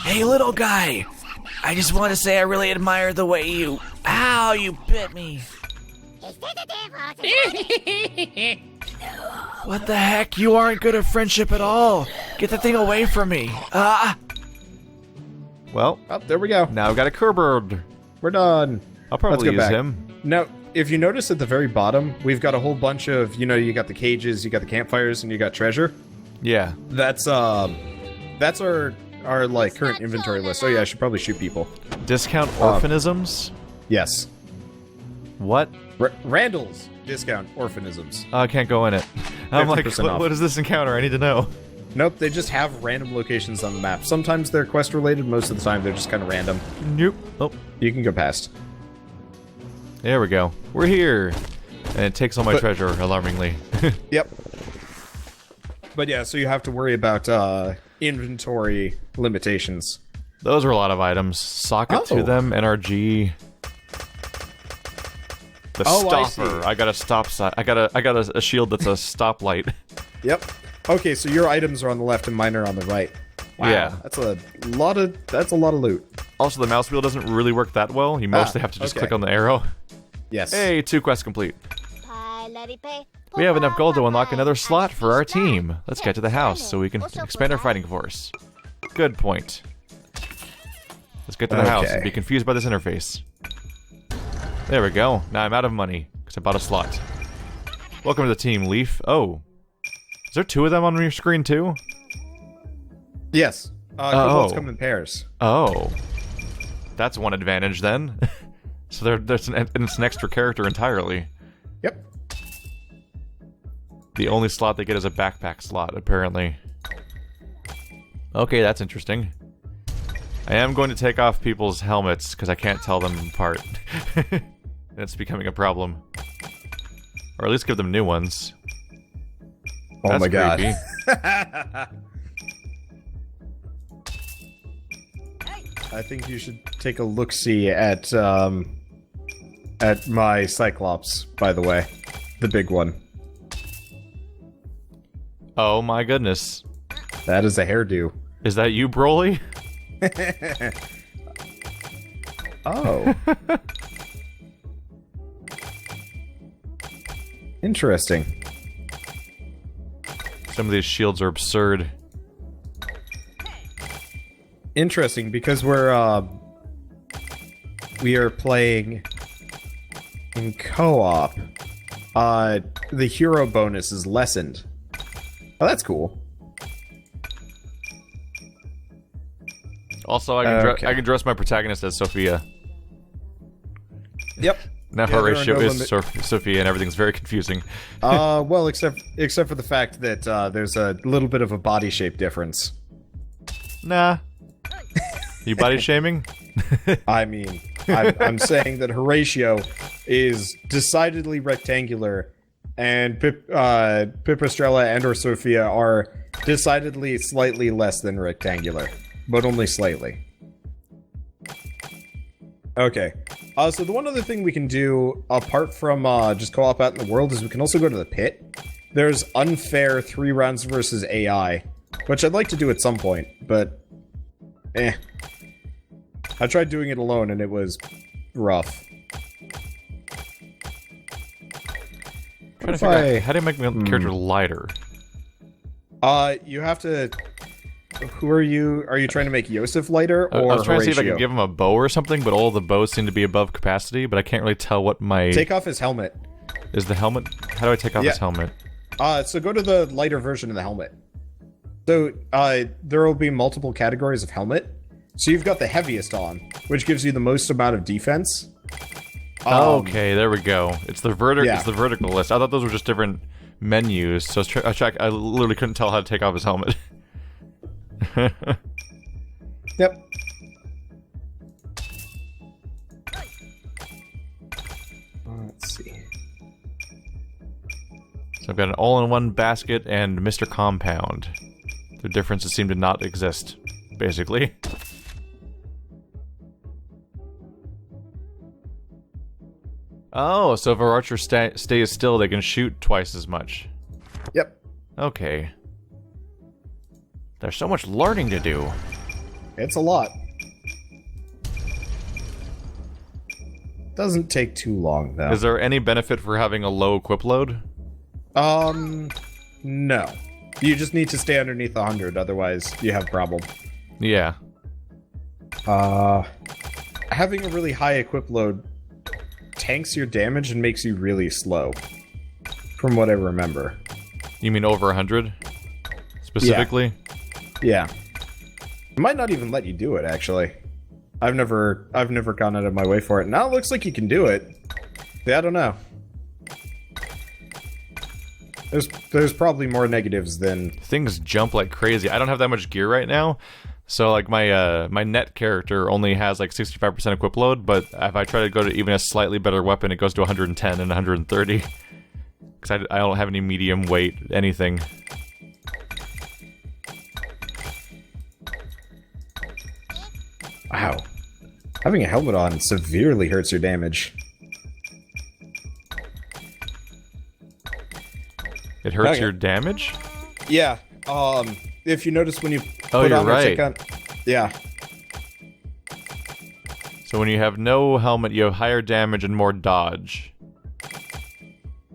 Hey, little guy. I just want to say I really admire the way you... Ow, you bit me. What the heck? You aren't good at friendship at all. Get the thing away from me. Well, Oh, there we go. now I've got a Kerbird. We're done. I'll probably Let's go use back. him. Now, if you notice at the very bottom, we've got a whole bunch of, you got the cages, you got the campfires, and you got treasure. Yeah. That's our like current inventory list. Oh yeah, I should probably shoot people. Discount orphanisms? Yes. What? Randall's discount orphanisms. Oh, I can't go in it. I'm like, 50% off. what is this encounter? I need to know. Nope, they just have random locations on the map. Sometimes they're quest related, most of the time they're just kind of random. Nope. Oh, You can go past. there we go. We're here. And it takes all my treasure, alarmingly. Yep. But yeah, so you have to worry about inventory limitations. Those are a lot of items. Socket to Oh. them, NRG. The Oh, I stopper. see. I got a stop sign. I got a shield that's a stoplight. Yep. Okay, so your items are on the left and mine are on the right. Wow, Yeah. that's a lot of loot. Also, the mouse wheel doesn't really work that well. You mostly have to just okay. click on the arrow. Yes. Hey, 2 quests complete. We have enough gold to unlock another slot for our team. Let's get to the house so we can expand our fighting force. Good point. Let's get to the house and be confused by this interface. There we go. Now I'm out of money because I bought a slot. Welcome to the team, Leaf. Oh. Is there 2 of them on your screen too? Yes. Kobolds come in pairs. Oh. That's one advantage then. So it's an extra character entirely. Yep. The only slot they get is a backpack slot, apparently. Okay, that's interesting. I am going to take off people's helmets, because I can't tell them apart. It's becoming a problem. Or at least give them new ones. Oh That's my god. creepy. I think you should take a look-see at my Cyclops, by the way. The big one. Oh my goodness. That is a hairdo. Is that you, Broly? Oh. Interesting. Some of these shields are absurd. Interesting, because we are playing in co-op. The hero bonus is lessened. Oh, that's cool. Also, I can dress my protagonist as Sophia. Yep. Now Yeah, her there are ratio no is Sophia, and everything's very confusing. Well, except for the fact that there's a little bit of a body shape difference. Nah. You body shaming? I mean, I'm saying that Horatio is decidedly rectangular, and Pipistrella and or Sophia are decidedly slightly less than rectangular, but only slightly. Okay. So the one other thing we can do, apart from just co-op out in the world, is we can also go to the pit. There's unfair 3 rounds versus AI, which I'd like to do at some point, but I tried doing it alone and it was rough. Trying to figure out, how do you make my character lighter? You have to... Who are you? Are you trying to make Yosef lighter, or I was trying to see if I Horatio? could give him a bow or something, but all the bows seem to be above capacity, but I can't really tell what my... Take off his helmet. Is the helmet... How do I take off his helmet? So go to the lighter version of the helmet. So, there will be multiple categories of helmet. So you've got the heaviest on, which gives you the most amount of defense. Okay, there we go. It's the Yeah. It's the vertical list. I thought those were just different menus, so I literally couldn't tell how to take off his helmet. Yep. Let's see. So I've got an all-in-one basket and Mr. Compound. The differences seem to not exist, basically. Oh, so if our archer stays still, they can shoot twice as much. Yep. Okay. There's so much learning to do. It's a lot. Doesn't take too long, though. Is there any benefit for having a low equip load? No. You just need to stay underneath 100, otherwise you have a problem. Yeah. Having a really high equip load tanks your damage and makes you really slow. From what I remember. You mean over 100? Specifically? Yeah. It might not even let you do it, actually. I've never gone out of my way for it. Now it looks like you can do it. Yeah, I don't know. There's probably more negatives than... Things jump like crazy. I don't have that much gear right now, so like my net character only has like 65% equip load, but if I try to go to even a slightly better weapon, it goes to 110 and 130. Because I don't have any medium weight, anything. Wow. Having a helmet on severely hurts your damage. It hurts your damage? Yeah. If you notice when you Oh, put you're on right. Yeah. So when you have no helmet, you have higher damage and more dodge.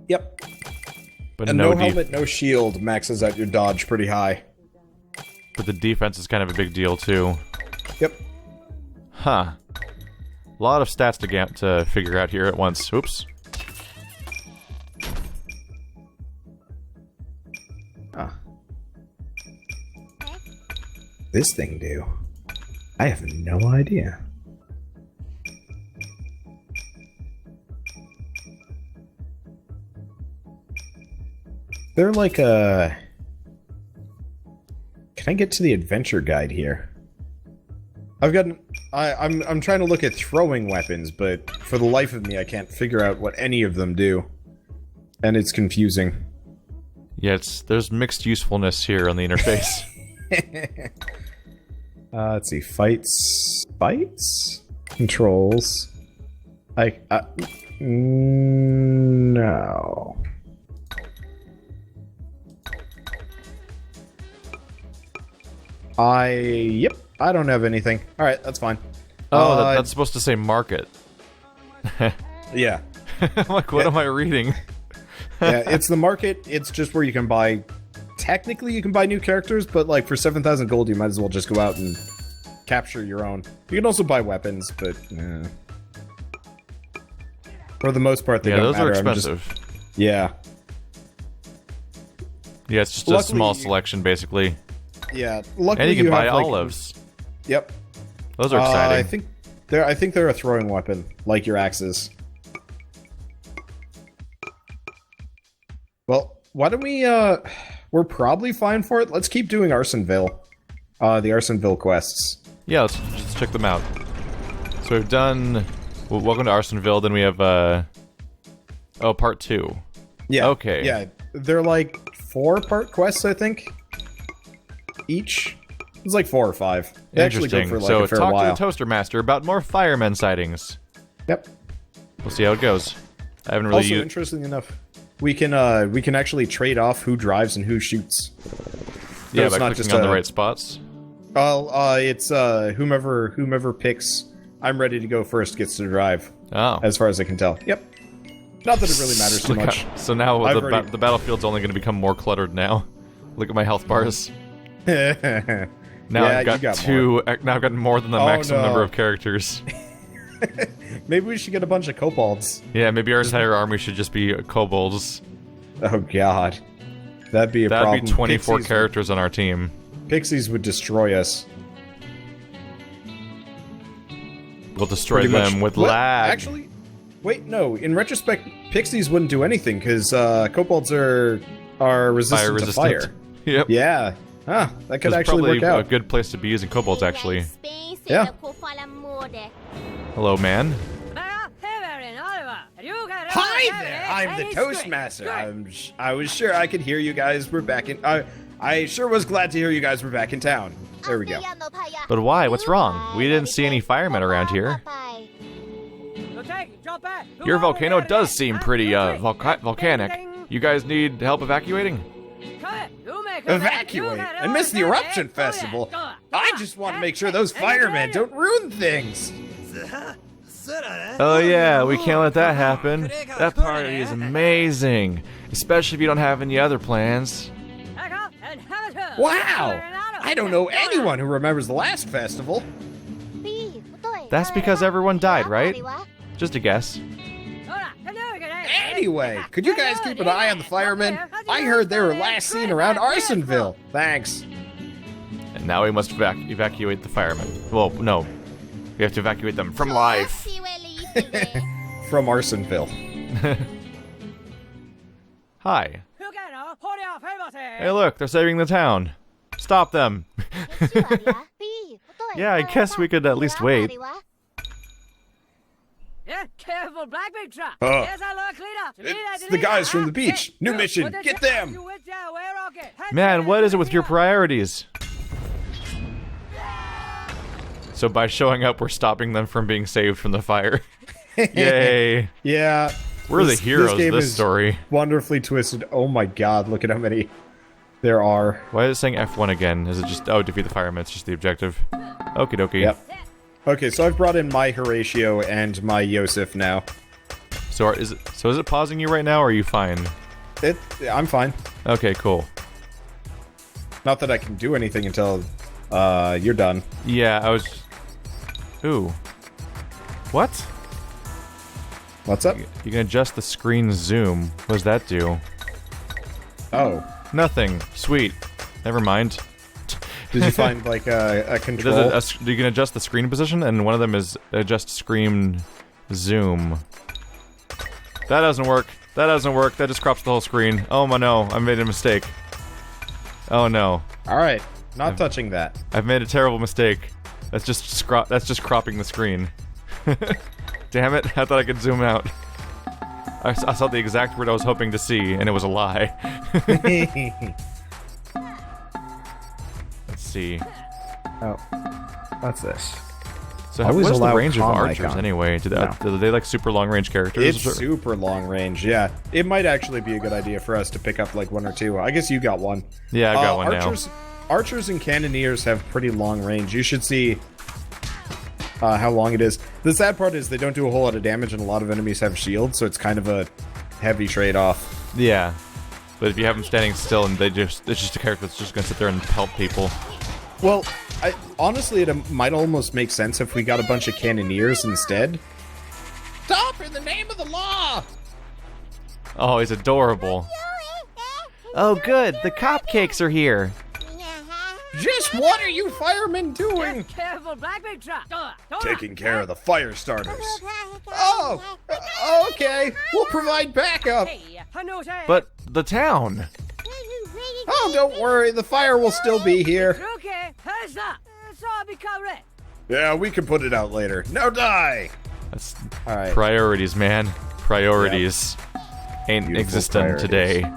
Yep. But And no helmet, no shield maxes out your dodge pretty high. But the defense is kind of a big deal too. Yep. Huh. A lot of stats to figure out here at once. Oops. Ah. This thing do? I have no idea. They're like a... Can I get to the adventure guide here? I've got... I'm trying to look at throwing weapons, but for the life of me, I can't figure out what any of them do. And it's confusing. Yeah, there's mixed usefulness here on the interface. Let's see. Fights? Controls. No. Yep, I don't have anything. Alright, that's fine. Oh, that's supposed to say market. Yeah. I'm like, what am I reading? Yeah, it's the market. It's just where you can buy... Technically, you can buy new characters, but like for 7,000 gold, you might as well just go out and capture your own. You can also buy weapons, but... For the most part, they don't those matter. are expensive. Yeah. Yeah, it's just Luckily, a small selection, basically. Yeah, luckily And you can buy have, like, olives. Yep. Those are exciting. I think they're a throwing weapon, like your axes. Well, why don't we, we're probably fine for it. Let's keep doing Arsonville. The Arsonville quests. Yeah, let's just check them out. So we've done... Well, welcome to Arsonville, then we have, oh, part 2. Yeah. Okay. Yeah, they're like 4-part quests, I think. Each. It's like 4 or 5. They actually go for like so a fair talk while. to the Toaster Master about more firemen sightings. Yep. We'll see how it goes. I haven't really Also, used... interestingly enough, we can actually trade off who drives and who shoots. Yeah, it's by not clicking just on the right spots. Well, it's whomever picks I'm ready to go first gets to drive. Oh. As far as I can tell. Yep. Not that it really matters too much. So now I've the battlefield's only going to become more cluttered now. Look at my health bars. Now Yeah, I've got you got two. Now I've got more than the maximum no. number of characters. Maybe we should get a bunch of kobolds. Yeah, maybe our entire army should just be kobolds. Oh god. That'd be a problem. That'd be 24 Pixies characters on our team. Pixies would destroy us. We'll destroy Pretty them much. with Well, lag. Actually, wait, no. In retrospect, Pixies wouldn't do anything, because kobolds are resistant to fire. Yep. Yeah. Huh, that could It's actually probably work out. a good place to be using kobolds, actually. Yeah. Hello, man. Hi there! I'm the Toastmaster. I was sure I could hear you guys were back in... I sure was glad to hear you guys were back in town. There we go. But why? What's wrong? We didn't see any firemen around here. Your volcano does seem pretty, volcanic. You guys need help evacuating? Evacuate and miss the eruption festival? I just want to make sure those firemen don't ruin things. Oh yeah, we can't let that happen. That party is amazing, especially if you don't have any other plans. Wow! I don't know anyone who remembers the last festival. That's because everyone died, right? Just a guess. Anyway, could you guys keep an eye on the firemen? I heard they were last seen around Arsonville. Thanks. And now we must evacuate the firemen. Well, no. We have to evacuate them from life. From Arsonville. Hi. Hey look, they're saving the town. Stop them. Yeah, I guess we could at least wait. It's the guys from the beach. New mission, get them! Man, what is it with your priorities? So by showing up, we're stopping them from being saved from the fire. Yay. Yeah. We're the heroes of this story. Wonderfully twisted. Oh my god, look at how many there are. Why is it saying F1 again? Is it just, oh, defeat the firemen, it's just the objective. Okie dokie. Yep. Okay, so I've brought in my Horatio and my Yosef now. So is it pausing you right now, or are you fine? I'm fine. Okay, cool. Not that I can do anything until you're done. Yeah, I was... Ooh. What? What's up? You can adjust the screen zoom. What does that do? Oh. Nothing. Sweet. Never mind. Did you find, like, a control? You can adjust the screen position, and one of them is adjust screen zoom. That doesn't work. That doesn't work. That just crops the whole screen. Oh my no, I made a mistake. Oh no. Alright, not touching that. I've made a terrible mistake. That's just cropping the screen. Damn it, I thought I could zoom out. I saw the exact word I was hoping to see, and it was a lie. Let's see. Oh. What's this? So what's the range of archers anyway? Do they like super long range characters? It's super long range, yeah. It might actually be a good idea for us to pick up like one or two. I guess you got one. Yeah, I've got one now. Archers and cannoneers have pretty long range. You should see how long it is. The sad part is they don't do a whole lot of damage, and a lot of enemies have shields, so it's kind of a heavy trade-off. Yeah, but if you have them standing still and it's just a character that's just gonna sit there and pelt people. Well, honestly, it might almost make sense if we got a bunch of cannoneers instead. Stop in the name of the law! Oh, he's adorable. Oh, good. The cupcakes are here. Just what are you firemen doing? Taking care of the fire starters. Oh, okay. We'll provide backup. But the town. Oh, don't worry. The fire will still be here. Yeah, we can put it out later. Now die. That's all right. Priorities, man. Priorities ain't Beautiful existent today.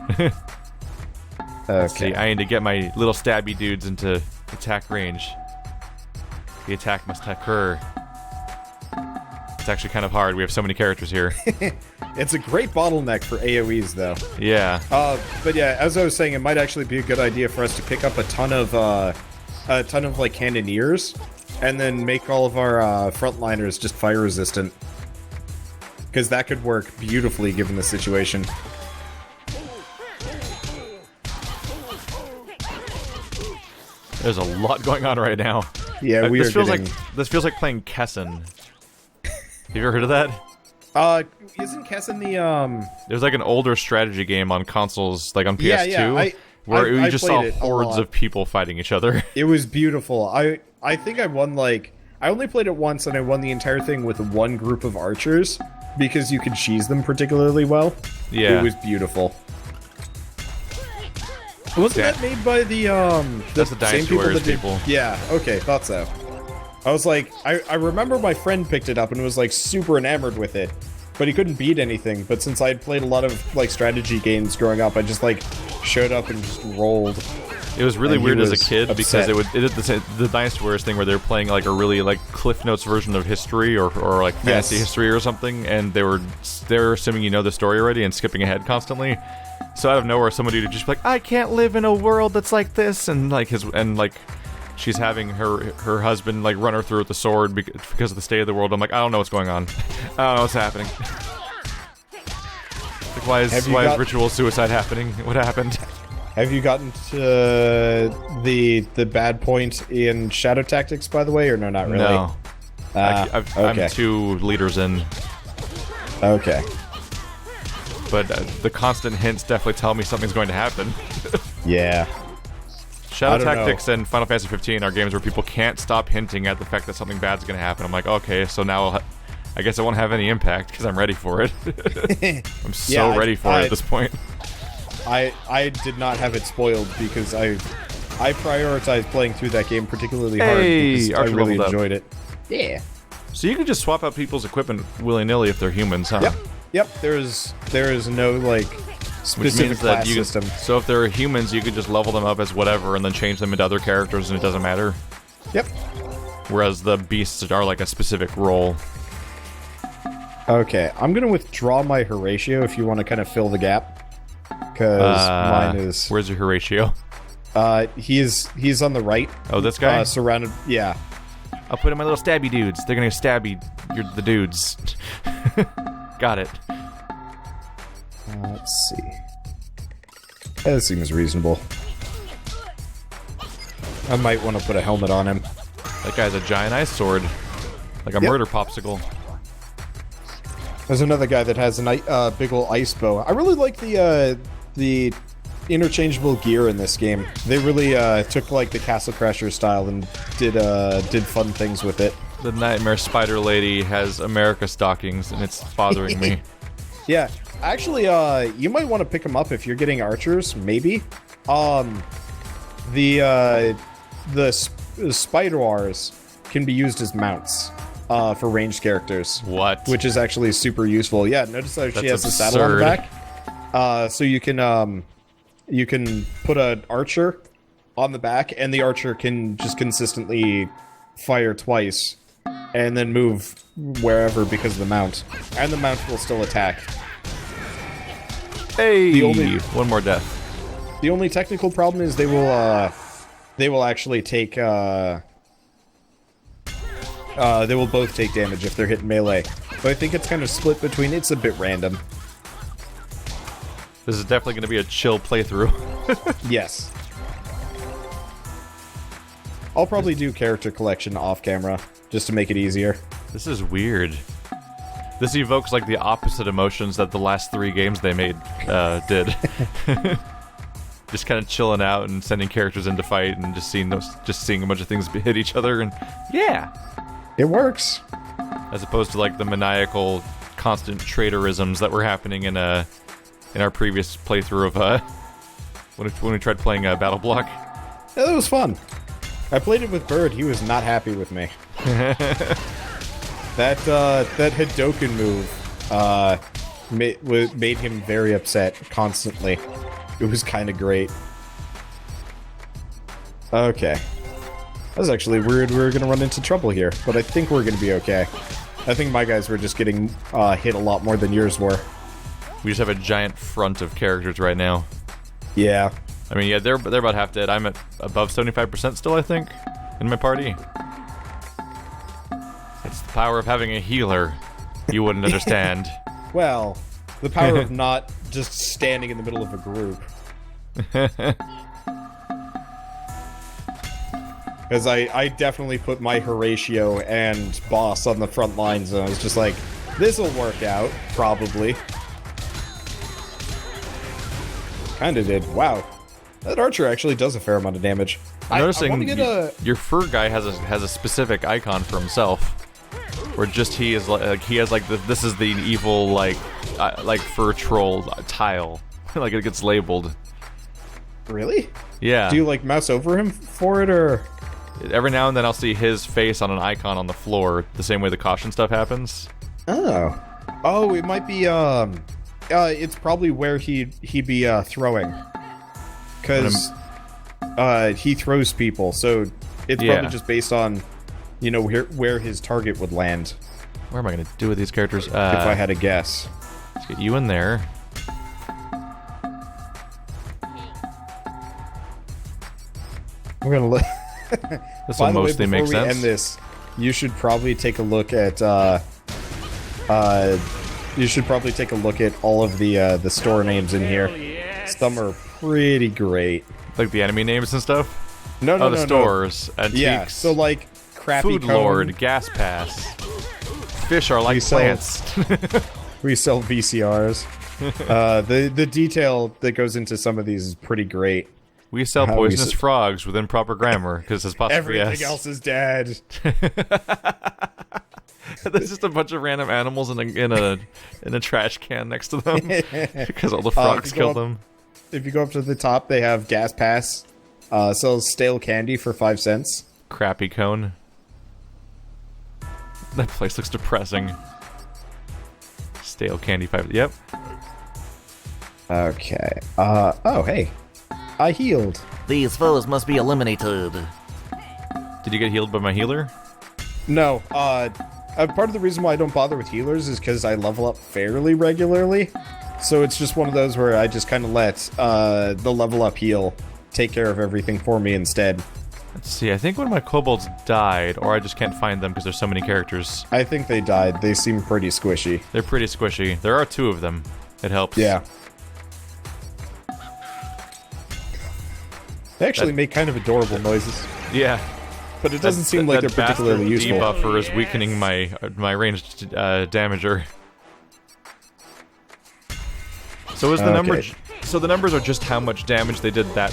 Okay. See, I need to get my little stabby dudes into attack range. The attack must occur. It's actually kind of hard. We have so many characters here. It's a great bottleneck for AoEs, though. Yeah. But yeah, as I was saying, it might actually be a good idea for us to pick up a ton of like cannoneers, and then make all of our frontliners just fire resistant. Because that could work beautifully given the situation. There's a lot going on right now. Yeah, this feels like playing Kessen. Have you ever heard of that? Isn't Kessen the It was like an older strategy game on consoles, like on PS2, yeah, where you just saw played it hordes of people fighting each other. It was beautiful. I think I won I only played it once, and I won the entire thing with one group of archers because you could cheese them particularly well. Yeah, it was beautiful. Wasn't that made by that's the same people that did? people? Yeah, okay, thought so. I was like, I remember my friend picked it up and was like super enamored with it, but he couldn't beat anything. But since I had played a lot of like strategy games growing up, I just like showed up and just rolled. It was really weird as a kid upset. because it did the Dynasty Warriors thing where they were playing like a really like Cliff Notes version of history or like fantasy history or something, and they were assuming you know the story already and skipping ahead constantly. So out of nowhere, somebody would just be like, I can't live in a world that's like this, and like she's having her husband like run her through with the sword because of the state of the world. I'm like, I don't know what's going on. I don't know what's happening. Like, why is ritual suicide happening? What happened? Have you gotten to the bad point in Shadow Tactics, by the way, or no, not really? No. Okay. I'm 2 liters in. Okay. But the constant hints definitely tell me something's going to happen. Yeah. Shadow Tactics and Final Fantasy 15 are games where people can't stop hinting at the fact that something bad's going to happen. I'm like, okay, so now I guess it won't have any impact because I'm ready for it. I'm so ready for it at this point. I did not have it spoiled because I prioritized playing through that game particularly hard because I really enjoyed it. Yeah. So you can just swap out people's equipment willy-nilly if they're humans, huh? Yep. There is no like specific class system. So if they're humans, you could just level them up as whatever and then change them into other characters and it doesn't matter. Yep. Whereas the beasts are like a specific role. Okay, I'm gonna withdraw my Horatio if you want to kind of fill the gap. Because mine is... Where's your Horatio? He's on the right. Oh, this guy? Surrounded... Yeah. I'll put in my little stabby dudes. They're gonna stab you, the dudes. Got it. Let's see. That seems reasonable. I might want to put a helmet on him. That guy's a giant ice sword. Like a murder popsicle. There's another guy that has a big ol' ice bow. I really like the interchangeable gear in this game. They really took like the Castle Crasher style and did fun things with it. The Nightmare Spider Lady has America stockings, and it's bothering me. Yeah, actually, you might want to pick them up if you're getting archers. Maybe. The spider wars can be used as mounts. For ranged characters. What? Which is actually super useful. Yeah, notice that she has That's a saddle on the absurd. back. So you can put an archer on the back, and the archer can just consistently fire twice, and then move wherever because of the mount. And the mount will still attack. Hey! One more death. The only technical problem is they will actually take they will both take damage if they're hitting melee. But I think it's kind of split between... It's a bit random. This is definitely going to be a chill playthrough. Yes. I'll probably do character collection off camera, just to make it easier. This is weird. This evokes like the opposite emotions that the last 3 games they made did. Just kind of chilling out and sending characters into fight and just seeing a bunch of things hit each other and yeah. It works. As opposed to like the maniacal, constant traitorisms that were happening in our previous playthrough of when we tried playing BattleBlock. Yeah, that was fun. I played it with Bird. He was not happy with me. That Hadoken move made him very upset constantly. It was kind of great. Okay. That was actually weird. We were going to run into trouble here, but I think we're going to be okay. I think my guys were just getting hit a lot more than yours were. We just have a giant front of characters right now. Yeah. I mean, yeah, they're about half dead. I'm at above 75% still, I think, in my party. It's the power of having a healer. You wouldn't understand. Well, the power of not just standing in the middle of a group. Because I definitely put my Horatio and Boss on the front lines, and I was just like, this'll work out, probably. Kinda did. Wow. That archer actually does a fair amount of damage. I'm noticing your fur guy has a specific icon for himself. Where just he is like he has like this is the evil like fur troll tile. Like it gets labeled. Really? Yeah. Do you like mouse over him for it, or...? Every now and then I'll see his face on an icon on the floor, the same way the caution stuff happens. Oh. Oh, it might be, it's probably where he'd be, throwing. Because, he throws people, so it's probably just based on, you know, where his target would land. What am I gonna do with these characters? If I had a guess. Let's get you in there. I'm gonna look. This will mostly make before we sense. end this, you should probably take a look at you should probably take a look at all of the store names in here. Some are pretty great. Like the enemy names and stuff? No, the stores. Antiques. Yeah, so like Crappy Food Cone. Lord, Gas Pass. Fish are like We sell- plants. We sell VCRs. The detail that goes into some of these is pretty great. We sell How we poisonous frogs with improper grammar, because it's apostrophe Everything S. else is dead. There's just a bunch of random animals in a trash can next to them because all the frogs if you go killed them. If you go up to the top, they have Gas Pass. Sells stale candy for 5 cents. Crappy Cone. That place looks depressing. Stale candy 5. Yep. Okay. Oh, hey. I healed. These foes must be eliminated. Did you get healed by my healer? No, part of the reason why I don't bother with healers is because I level up fairly regularly. So it's just one of those where I just kind of let the level up heal take care of everything for me instead. Let's see, I think one of my kobolds died, or I just can't find them because there's so many characters. I think they died. They seem pretty squishy. They're pretty squishy. There are 2 of them. It helps. Yeah. They actually make kind of adorable noises. Yeah. But it doesn't seem like they're particularly useful. Debuffer is weakening my ranged damager. So is the number? So the numbers are just how much damage they did that.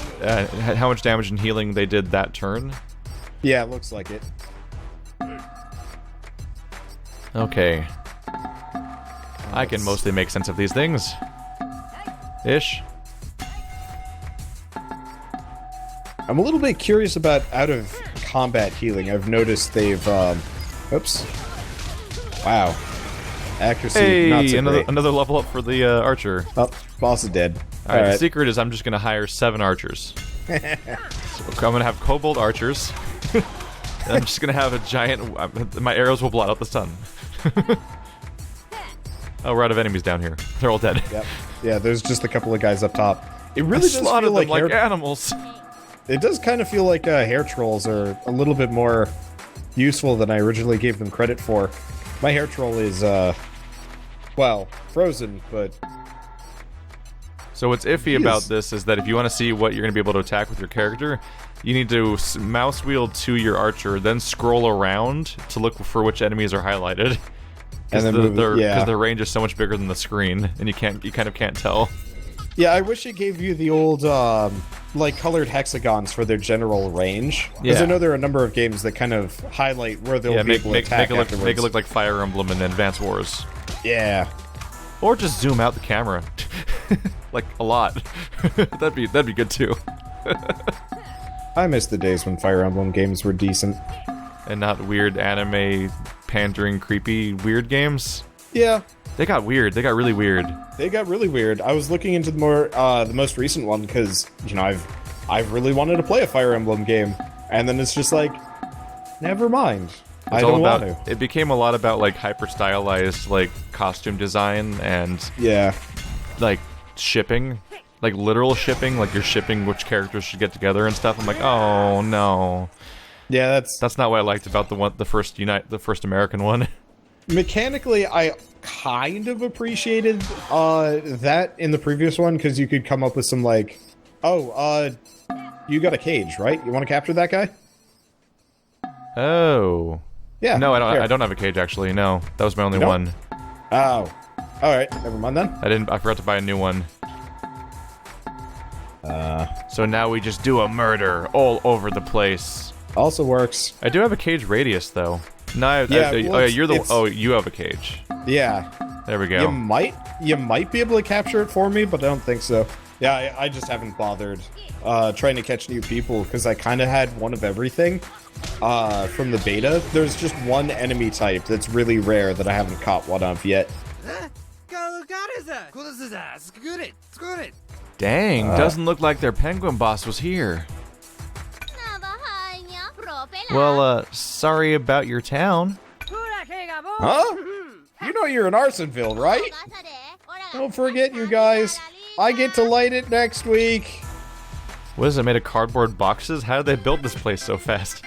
How much damage and healing they did that turn. Yeah, it looks like it. Okay. I can mostly make sense of these things. Ish. I'm a little bit curious about out of combat healing. I've noticed they've oops. Wow. Accuracy not so great. Another level up for the archer. Oh, boss is dead. Alright, the secret is I'm just gonna hire 7 archers. So I'm gonna have kobold archers. And I'm just gonna have a giant. My arrows will blot out the sun. Oh, we're out of enemies down here. They're all dead. Yep. Yeah, there's just a couple of guys up top. It really does slaughtered feel them like like animals. It does kind of feel like hair trolls are a little bit more useful than I originally gave them credit for. My hair troll is, well, frozen, but... So what's iffy about this is that if you want to see what you're going to be able to attack with your character, you need to mouse wheel to your archer, then scroll around to look for which enemies are highlighted. And then because their range is so much bigger than the screen, and you kind of can't tell. Yeah, I wish it gave you the old, like, colored hexagons for their general range. Because Yeah. I know there are a number of games that kind of highlight where they'll be able to attack afterwards. make it look like Fire Emblem and Advance Wars. Yeah. Or just zoom out the camera. Like, a lot. That'd be good too. I miss the days when Fire Emblem games were decent. And not weird anime, pandering, creepy, weird games. Yeah. They got weird. They got really weird. They got really weird. I was looking into the most recent one because, you know, I've really wanted to play a Fire Emblem game. And then it's just like, never mind. I don't want to. It became a lot about, like, hyper-stylized, like, costume design and, Yeah. like, shipping. Like, literal shipping. Like, you're shipping which characters should get together and stuff. I'm like, oh, no. Yeah, That's not what I liked about the first American one. Mechanically, I kind of appreciated that in the previous one, because you could come up with some, like, you got a cage, right? You want to capture that guy? Oh. Yeah. No, I don't. Here. I don't have a cage actually. No, that was my only No? one. Oh. All right. Never mind then. I forgot to buy a new one. So now we just do a murder all over the place. Also works. I do have a cage radius though. No, you have a cage. Yeah. There we go. You might be able to capture it for me, but I don't think so. Yeah, I just haven't bothered trying to catch new people because I kind of had one of everything from the beta. There's just one enemy type that's really rare that I haven't caught one of yet. Dang, doesn't look like their penguin boss was here. Well, sorry about your town. Huh? You know you're in Arsonville, right? Don't forget, you guys. I get to light it next week. What is it, made of cardboard boxes? How did they build this place so fast?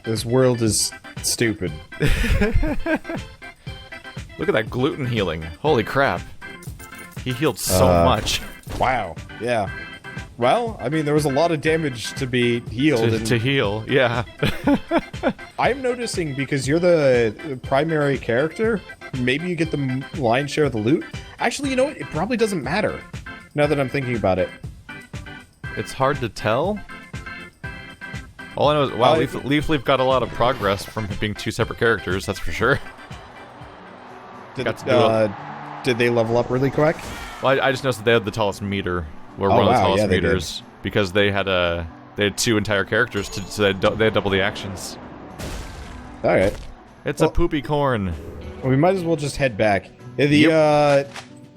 This world is stupid. Look at that gluten healing. Holy crap. He healed so much. Wow. Yeah. Well, I mean, there was a lot of damage to be healed. To heal, yeah. I'm noticing, because you're the primary character, maybe you get the lion's share of the loot. Actually, you know what? It probably doesn't matter, now that I'm thinking about it. It's hard to tell. All I know is, wow, Leaf got a lot of progress from being 2 separate characters, that's for sure. Did they level up really quick? Well, I just noticed that they had the tallest meter, or one of the tallest meters, because they had 2 entire characters, so they had double the actions. Alright. It's a poopy corn. We might as well just head back. The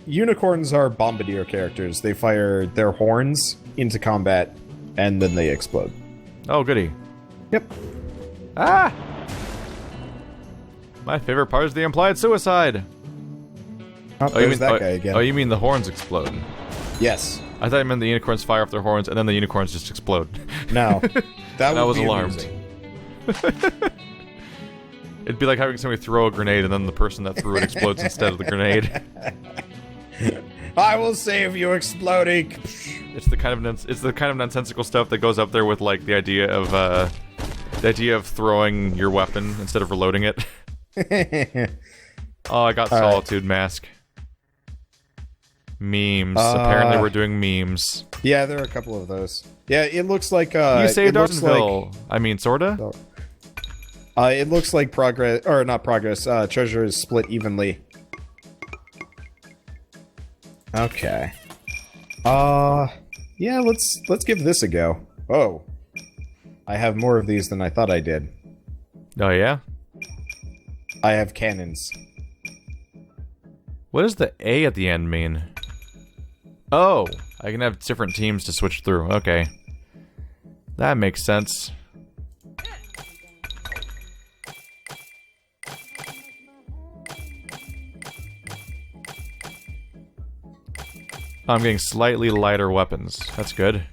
unicorns are bombardier characters. They fire their horns into combat, and then they explode. Oh, goody. Yep. Ah! My favorite part is the implied suicide. Oh, there's that guy again. Oh, you mean the horns explode? Yes. I thought you meant the unicorns fire off their horns, and then the unicorns just explode. No. I was alarmed. It'd be like having somebody throw a grenade, and then the person that threw it explodes instead of the grenade. I will save you, exploding. It's the kind of nonsensical stuff that goes up there with like the idea of throwing your weapon instead of reloading it. Oh, I got Solitude Mask. Memes. Apparently we're doing memes. Yeah, there are a couple of those. Yeah, it looks like you saved Arsonville. I mean, sorta. It looks like treasure is split evenly. Okay. Yeah, let's give this a go. Oh. I have more of these than I thought I did. Oh yeah? I have cannons. What does the A at the end mean? Oh, I can have different teams to switch through. Okay. That makes sense. I'm getting slightly lighter weapons. That's good.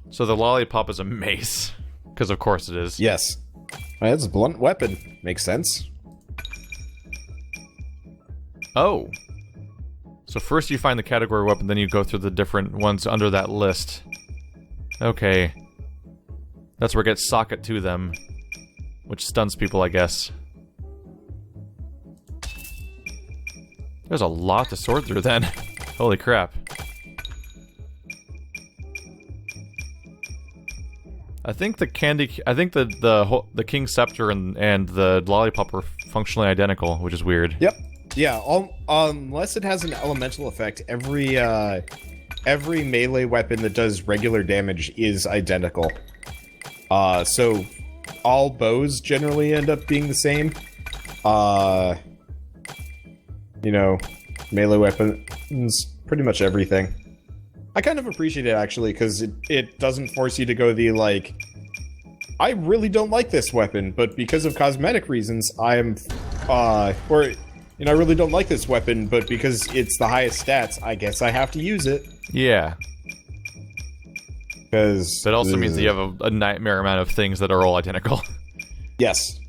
So the lollipop is a mace. Because of course it is. Yes. Well, it's a blunt weapon. Makes sense. Oh. So first you find the category weapon, then you go through the different ones under that list. Okay. That's where it gets socket to them. Which stuns people, I guess. There's a lot to sort through then. Holy crap. I think the King's Scepter and the Lollipop are functionally identical, which is weird. Yep. Yeah, unless it has an elemental effect, every melee weapon that does regular damage is identical. So all bows generally end up being the same. You know, melee weapons, pretty much everything. I kind of appreciate it, actually, because it doesn't force you to go the, like, I really don't like this weapon, but because of cosmetic reasons, I really don't like this weapon, but because it's the highest stats, I guess I have to use it. Yeah. Because... That also means that you have a nightmare amount of things that are all identical. Yes.